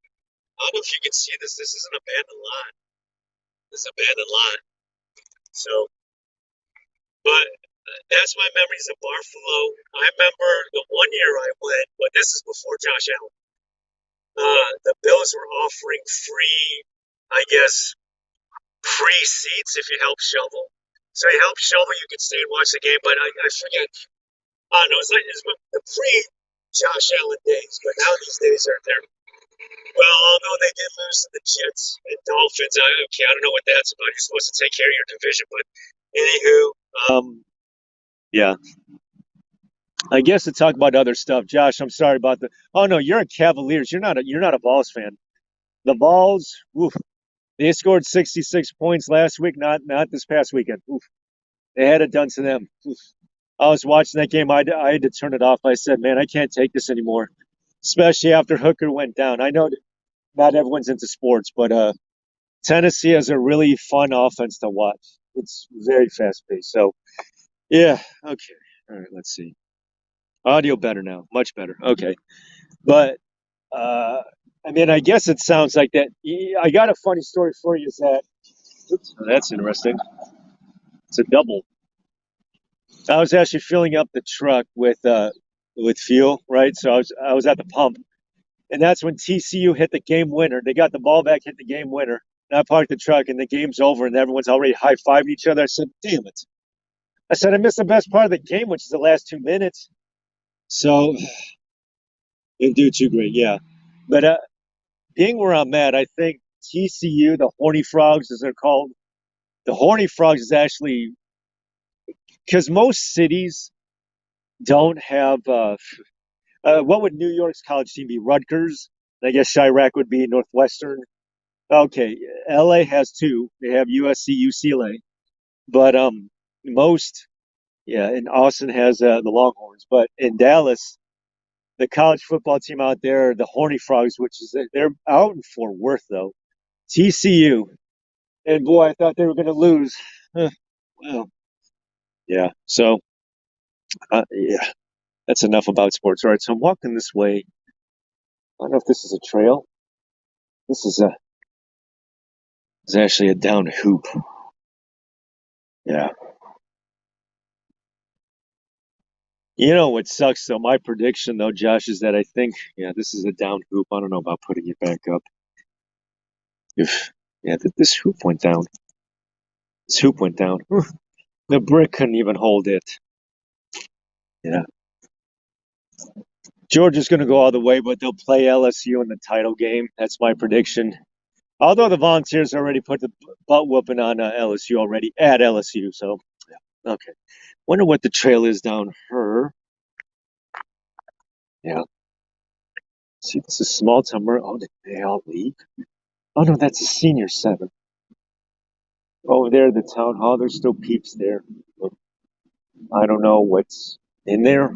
I don't know if you can see this. This is an abandoned lot. This is abandoned lot. So, but that's my memories of Barfalo. I remember the one year I went, but this is before Josh Allen. The Bills were offering free, I guess, free seats if you help shovel. So you help shovel, you could stay and watch the game. But I forget. I don't know. It's the pre Josh Allen days, but now these days are there. Well, although they did lose to the Jets and Dolphins, okay, I don't know what that's about. You're supposed to take care of your division, but anywho, yeah. I guess to talk about other stuff, Josh. I'm sorry about the. Oh no, you're a Cavaliers. You're not a Vols fan. The Vols, oof, they scored 66 points last week. Not this past weekend. Oof, they had it done to them. Oof. I was watching that game. I had to turn it off. I said, man, I can't take this anymore, especially after Hooker went down. I know not everyone's into sports, but Tennessee has a really fun offense to watch. It's very fast paced. So yeah, okay. All right, let's see. Audio better now, much better. Okay, but uh, I mean, I guess it sounds like that. I got a funny story for you. Is that oops, that's interesting. It's a double. I was actually filling up the truck with fuel, right? So I was at the pump, and that's when TCU hit the game winner. They got the ball back, hit the game winner. And I parked the truck, and the game's over, and everyone's already high fiving each other. I said, "Damn it!" I said, "I missed the best part of the game, which is the last 2 minutes." So didn't do too great, yeah. But being where I'm at, I think TCU, the Horny Frogs, as they're called, the Horny Frogs is actually because most cities don't have. What would New York's college team be? Rutgers. I guess Chirac would be Northwestern. Okay, LA has two. They have USC, UCLA, but most, yeah, and Austin has the Longhorns. But in Dallas, the college football team out there, the Horny Frogs, which is they're out in Fort Worth though. TCU, and boy, I thought they were going to lose. Well, yeah. So, yeah, that's enough about sports. All right, so I'm walking this way. I don't know if this is a trail. This is actually a down hoop. Yeah. You know what sucks though? My prediction though, Josh, is that I think, yeah, this is a down hoop. I don't know about putting it back up. If yeah, this hoop went down. This hoop went down. The brick couldn't even hold it. Yeah. Georgia's going to go all the way, but they'll play LSU in the title game. That's my prediction. Although the Volunteers already put the butt whooping on LSU already at LSU, so yeah. Okay. Wonder what the trail is down her. Yeah. See, this is small town. Oh, they all leave. Oh no, that's a senior center. Over there, the town hall. There's still peeps there. I don't know what's in there.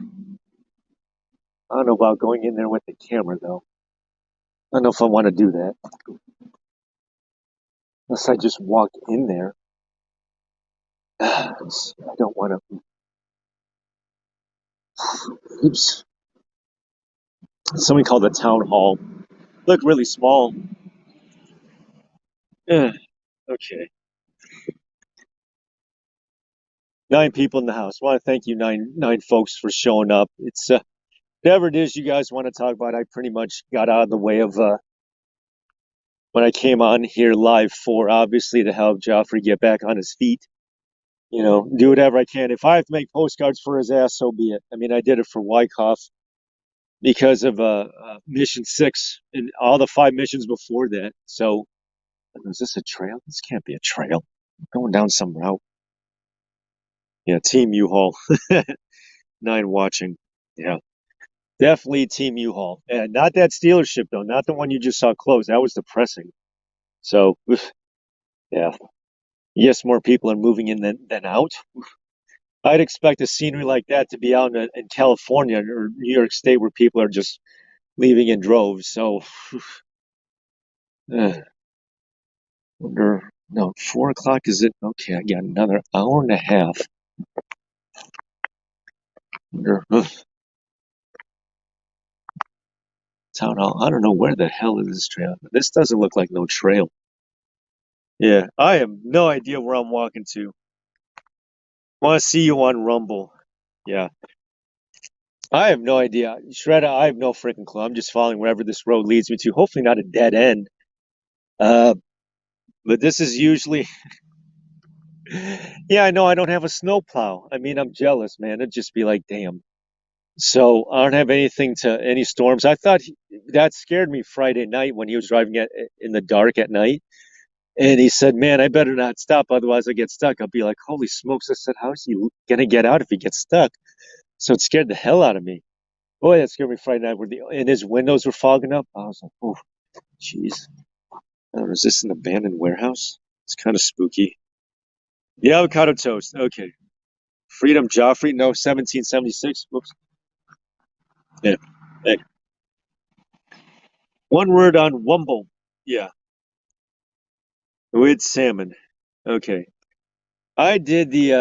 I don't know about going in there with the camera though. I don't know if I want to do that. Unless I just walk in there. I don't want to. Oops. Something called the town hall. Look really small. Okay. 9 people in the house. I want to thank you, nine folks, for showing up. It's whatever it is you guys want to talk about. I pretty much got out of the way of when I came on here live for, obviously, to help Joffrey get back on his feet. You know, do whatever I can. If I have to make postcards for his ass, so be it. I mean, I did it for Wyckoff because of Mission 6 and all the 5 missions before that. So, is this a trail? This can't be a trail. I'm going down some route. Yeah, Team U-Haul. 9 watching. Yeah, definitely Team U-Haul. And not that Steelers ship, though. Not the one you just saw close. That was depressing. So, yeah. Yes, more people are moving in than out. I'd expect a scenery like that to be out in California or New York State where people are just leaving in droves. So, wonder, no, 4 o'clock is it? Okay, I got another hour and a half. Wonder, town hall. I don't know where the hell is this trail. This doesn't look like no trail. Yeah, I have no idea where I'm walking to. Want to see you on Rumble. Yeah. I have no idea. Shredder, I have no freaking clue. I'm just following wherever this road leads me to. Hopefully not a dead end. But this is usually, yeah, I know I don't have a snowplow. I mean, I'm jealous, man. It'd just be like, damn. So I don't have anything to any storms. I thought that scared me Friday night when he was driving in the dark at night. And he said, man, I better not stop. Otherwise I get stuck. I'll be like, holy smokes. I said, how's he going to get out if he gets stuck? So it scared the hell out of me. Boy, that scared me Friday night and his windows were fogging up. I was like, oh, jeez. Is this an abandoned warehouse? It's kind of spooky. The avocado toast. Okay. Freedom Joffrey. No, 1776. Whoops. Yeah. Hey. One word on Wumble. Yeah. With salmon. Okay. I did the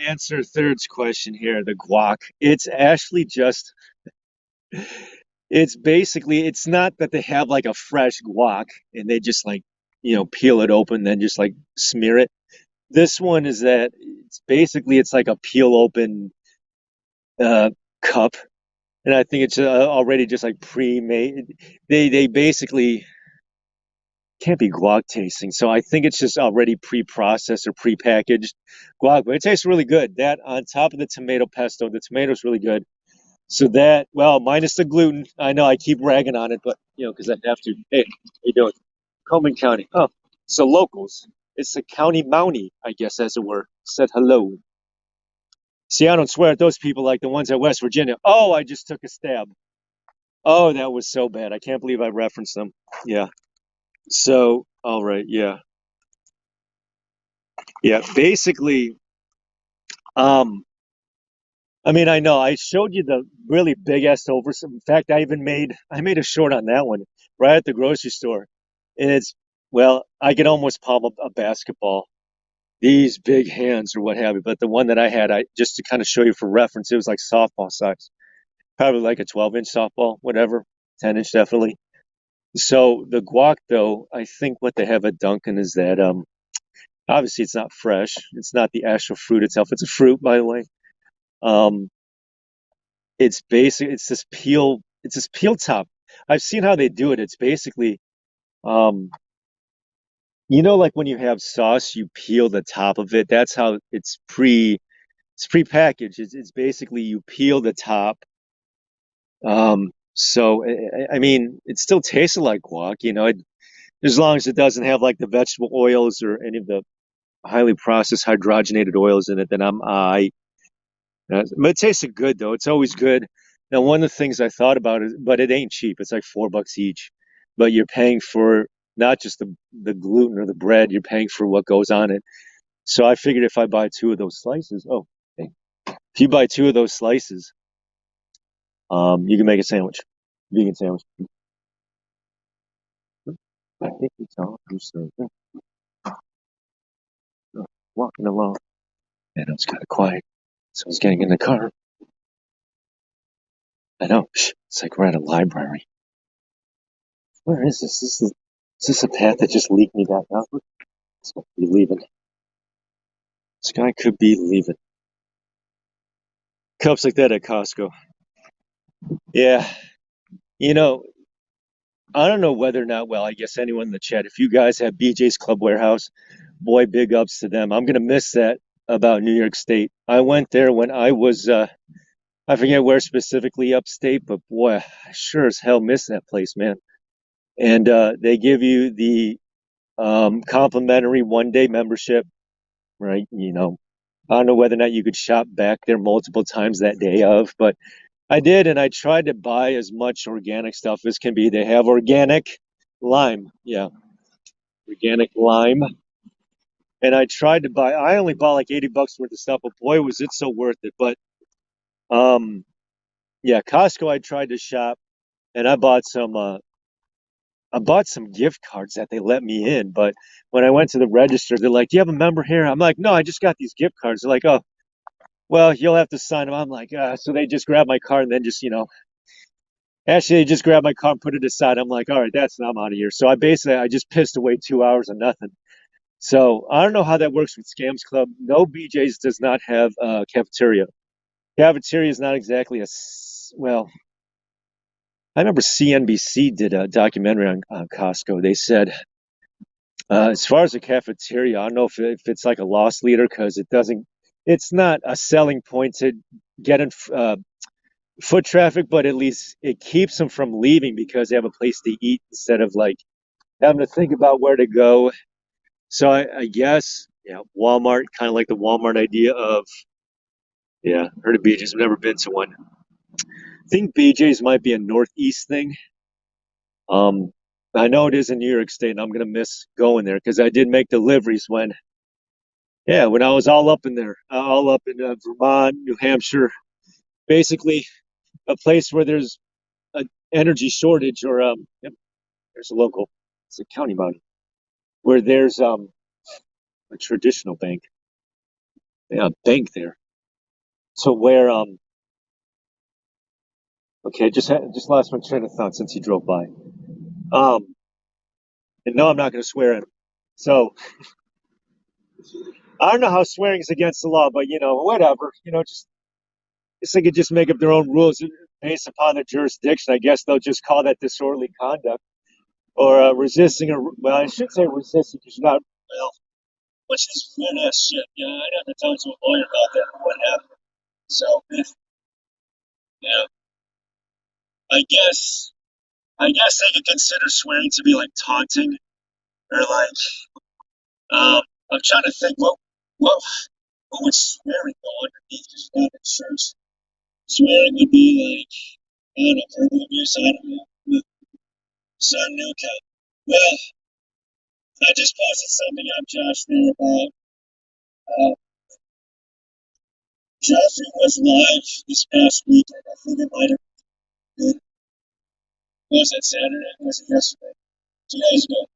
answer third's question here, the guac. It's actually just it's basically it's not that they have like a fresh guac and they just like, peel it open then just like smear it. This one is that it's like a peel open uh cup, and I think it's already just like pre-made. They basically can't be guac tasting, so I think it's just already pre-processed or pre-packaged guac, but it tastes really good. That on top of the tomato pesto, the tomato's really good. So that, well, minus the gluten. I know I keep ragging on it, but because I have to. Hey, how you doing? Coleman County. Oh, so locals. It's the county mountie, I guess, as it were. Said hello. See, I don't swear at those people like the ones at West Virginia. Oh, I just took a stab. Oh, that was so bad. I can't believe I referenced them. Yeah. So, all right. Yeah. Yeah. Basically, um, I mean, I know I showed you the really big ass overs. In fact, I made a short on that one right at the grocery store. And it's, well, I could almost palm a basketball. These big hands or what have you. But the one that I had, I just to kind of show you for reference, it was like softball size. Probably like a 12-inch softball, whatever. 10-inch definitely. So the guac, though, I think what they have at Dunkin' is that obviously it's not fresh. It's not the actual fruit itself. It's a fruit, by the way. Um, it's basic. It's this peel. It's this peel top. I've seen how they do it. It's basically, um, like when you have sauce, you peel the top of it. That's how it's pre-packaged. It's basically you peel the top. So I mean, it still tasted like guac, as long as it doesn't have like the vegetable oils or any of the highly processed hydrogenated oils in it, then I. But it tasted good though. It's always good. Now, one of the things I thought about is, but it ain't cheap. It's like $4 each, but you're paying for not just the gluten or the bread. You're paying for what goes on it. So I figured if I buy two of those slices, okay. If you buy two of those slices, you can make a sandwich, vegan sandwich. I think it's all just walking along, and it was kind of quiet. So I was getting in the car. I know, it's like we're at a library. Where is this? Is this a path that just leaked me back out? This guy could be leaving. This guy could be leaving. Cups like that at Costco. Yeah, you know, I don't know whether or not, well, I guess anyone in the chat, if you guys have BJ's Club Warehouse, boy, big ups to them. I'm going to miss that about New York State. I went there when I was, I forget where specifically upstate, but boy, I sure as hell miss that place, man. And they give you the complimentary 1 day membership, right? I don't know whether or not you could shop back there multiple times that day of, but I did, and I tried to buy as much organic stuff as can be. They have organic lime, yeah, organic lime. And I only bought like $80 worth of stuff, but boy, was it so worth it. But um, yeah, Costco, I tried to shop, and I bought some gift cards that they let me in. But when I went to the register, they're like, "Do you have a member here?" I'm like, "No, I just got these gift cards." They're like, "Oh, well, you'll have to sign them." I'm like, so they just grabbed my card and then just, actually, they just grabbed my card and put it aside. I'm like, all right, I'm out of here. So I just pissed away 2 hours of nothing. So I don't know how that works with Scams Club. No, BJ's does not have a cafeteria. Cafeteria is not exactly well, I remember CNBC did a documentary on Costco. They said, as far as the cafeteria, I don't know if it's like a loss leader because it's not a selling point to get in foot traffic, but at least it keeps them from leaving because they have a place to eat instead of like having to think about where to go. So I guess, yeah, Walmart, kind of like the Walmart idea of, yeah, heard of BJ's. I've never been to one. I think BJ's might be a Northeast thing. Um, I know it is in New York State, and I'm gonna miss going there because I did make deliveries when I was all up in there, all up in Vermont, New Hampshire, basically a place where there's an energy shortage, or yep, there's a local, it's a county body where there's a traditional bank, yeah, bank there. So where okay, just lost my train of thought since he drove by. And no, I'm not going to swear at him. So I don't know how swearing is against the law, but whatever. Just they could just make up their own rules based upon the jurisdiction. I guess they'll just call that disorderly conduct or resisting. Well, I should say resisting because you're not. Well, which is weird ass shit. Yeah, I'd have to talk to a lawyer about that and what happened. So if yeah, I guess they could consider swearing to be like taunting or like I'm trying to think what would swearing go underneath just not in church. Swearing would be like I don't know, verbal abuse, I don't know. So no cut. Well, I just posted something on Josh there about Joffrey was live this past weekend. I think it might have been was it Saturday? Was it yesterday? 2 days ago.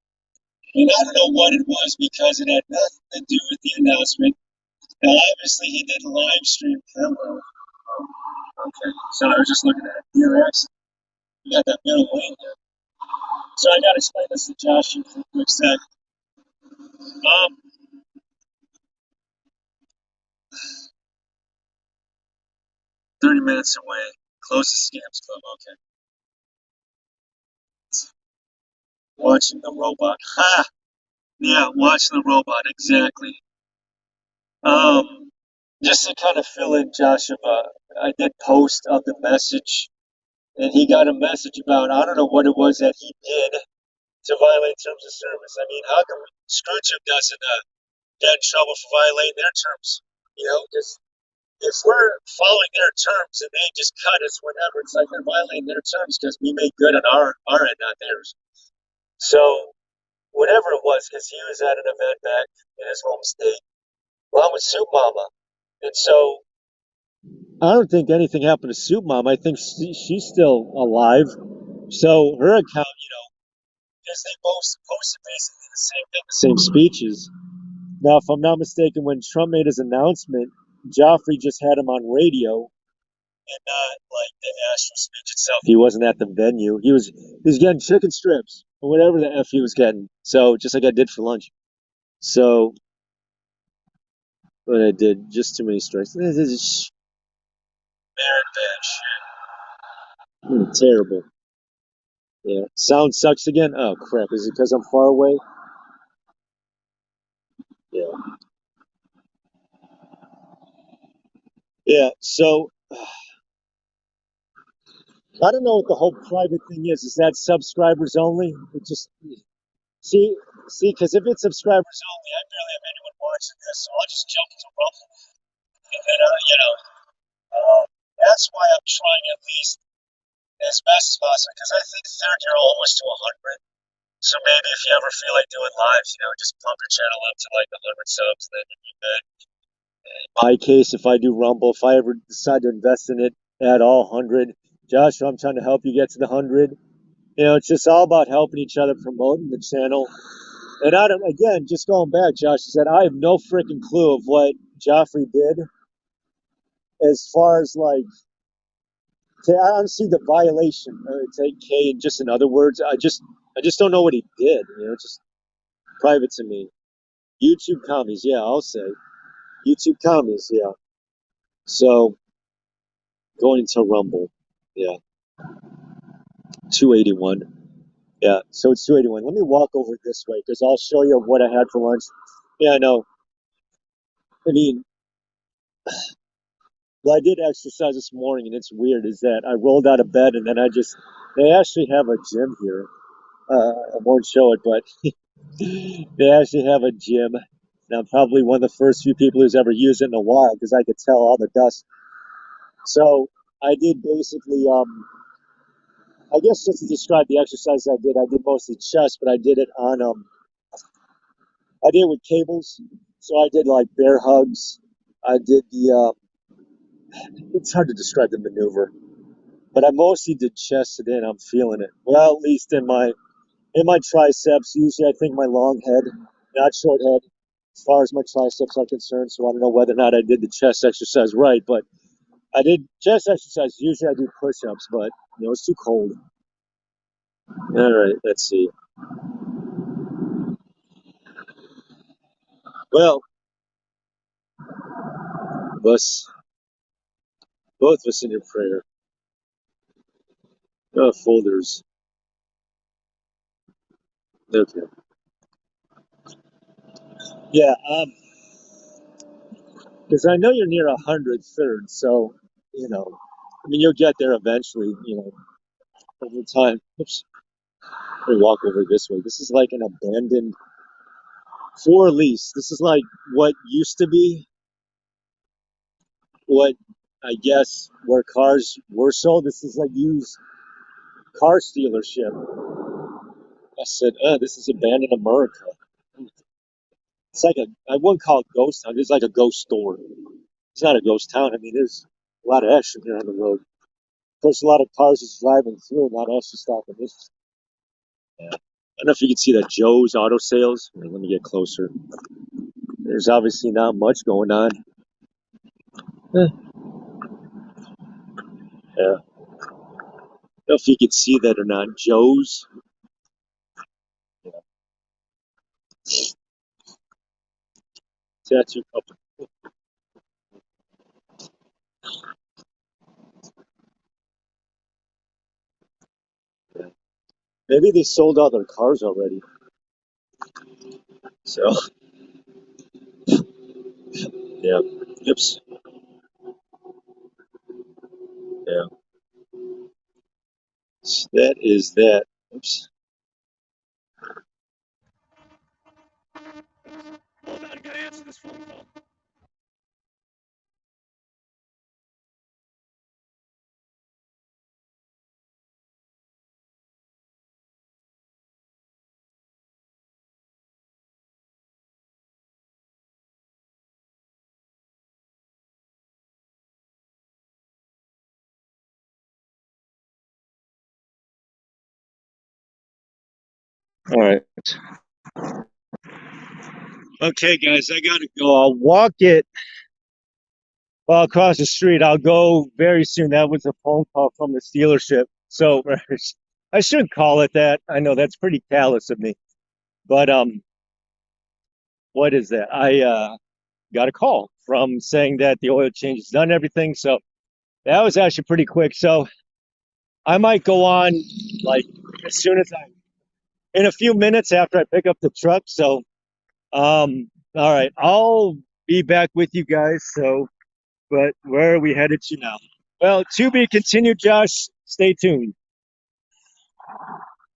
And I don't know what it was because it had nothing to do with the announcement. Now, obviously, he did a live stream camera. Okay, so I was just looking at it. DRX, you got that middle lane there. So I got to explain this to Josh in a quick sec. 30 minutes away. Closest scams club. Okay. Watching the robot. Ha! Yeah, watching the robot. Exactly. Just to kind of fill in Joshua, I did post of the message, and he got a message about, I don't know what it was that he did to violate terms of service. I mean, how come Screwchip doesn't get in trouble for violating their terms? You know, because if we're following their terms and they just cut us whenever, it's like they're violating their terms because we made good on our end, not theirs. So whatever it was, because he was at an event back in his home state, along with Soup Mama, and so I don't think anything happened to Soup Mom. I think she's still alive. So her account, because they both posted basically the same thing, the same speeches. Now, if I'm not mistaken, when Trump made his announcement, Joffrey just had him on radio and not like the actual speech itself. He wasn't at the venue. He was getting chicken strips or whatever the f he was getting. So just like I did for lunch. So what I did, just too many strikes. This is very bad shit. Terrible. Yeah. Sound sucks again. Oh crap! Is it because I'm far away? Yeah. Yeah. So I don't know what the whole private thing is. Is that subscribers only? It just see, see, because if it's subscribers only, I barely have anyone watching this, so I'll just jump to Rumble, and then that's why I'm trying at least as best as possible. Because I think third year almost to 100. So maybe if you ever feel like doing lives, just pump your channel up to like 100 subs, then you'd be good. In my case, if I do Rumble, if I ever decide to invest in it at all, 100, Joshua, I'm trying to help you get to the 100. It's just all about helping each other, promoting the channel. And I don't, again, just going back, Josh said, I have no freaking clue of what Joffrey did as far as like, I don't see the violation, to K, just in other words, I just don't know what he did. It's just private to me. YouTube commies, yeah, I'll say. YouTube commies, yeah. So, going into Rumble, yeah. 281. Yeah, so it's 281. Let me walk over this way because I'll show you what I had for lunch. Yeah, I know. I mean, well, I did exercise this morning, and it's weird is that I rolled out of bed and then they actually have a gym here. I won't show it, but they actually have a gym. And I'm probably one of the first few people who's ever used it in a while because I could tell all the dust. So I did basically, I guess just to describe the exercise I did mostly chest, but I did it on, I did it with cables. So I did like bear hugs. I did it's hard to describe the maneuver, but I mostly did chested in. I'm feeling it. Well, at least in my triceps. Usually, I think my long head, not short head, as far as my triceps are concerned. So I don't know whether or not I did the chest exercise right, but I did chest exercise. Usually, I do push-ups, but it's too cold. All right, let's see. Well, us, both of us in your prayer. Folders. Okay. Yeah. Because I know you're near 100 third, so I mean, you'll get there eventually. Over time. Oops. Let me walk over this way. This is like an abandoned for lease. This is like what used to be what I guess where cars were sold. This is like used car dealership. I said, this is abandoned America. It's like I wouldn't call it ghost town. It's like a ghost store. It's not a ghost town. I mean, there's a lot of action here on the road. Of course, a lot of cars just driving through, not actually stopping. This. Yeah. I don't know if you can see that Joe's Auto Sales. Let me get closer. There's obviously not much going on. Eh, yeah. I don't know if you can see that or not. Joe's. Tattoo couple. Maybe they sold out their cars already. So, yeah. Oops. Yeah. That is that. Oops. Hold on, I gotta answer this phone call. All right. Okay, guys, I gotta go. I'll walk it across the street. I'll go very soon. That was a phone call from the dealership. So I shouldn't call it that. I know that's pretty callous of me. But what is that? I got a call from saying that the oil change is done and everything. So that was actually pretty quick. So I might go on like as soon as in a few minutes after I pick up the truck. So all right, I'll be back with you guys. So, but where are we headed to now? Well, to be continued, Josh. Stay tuned.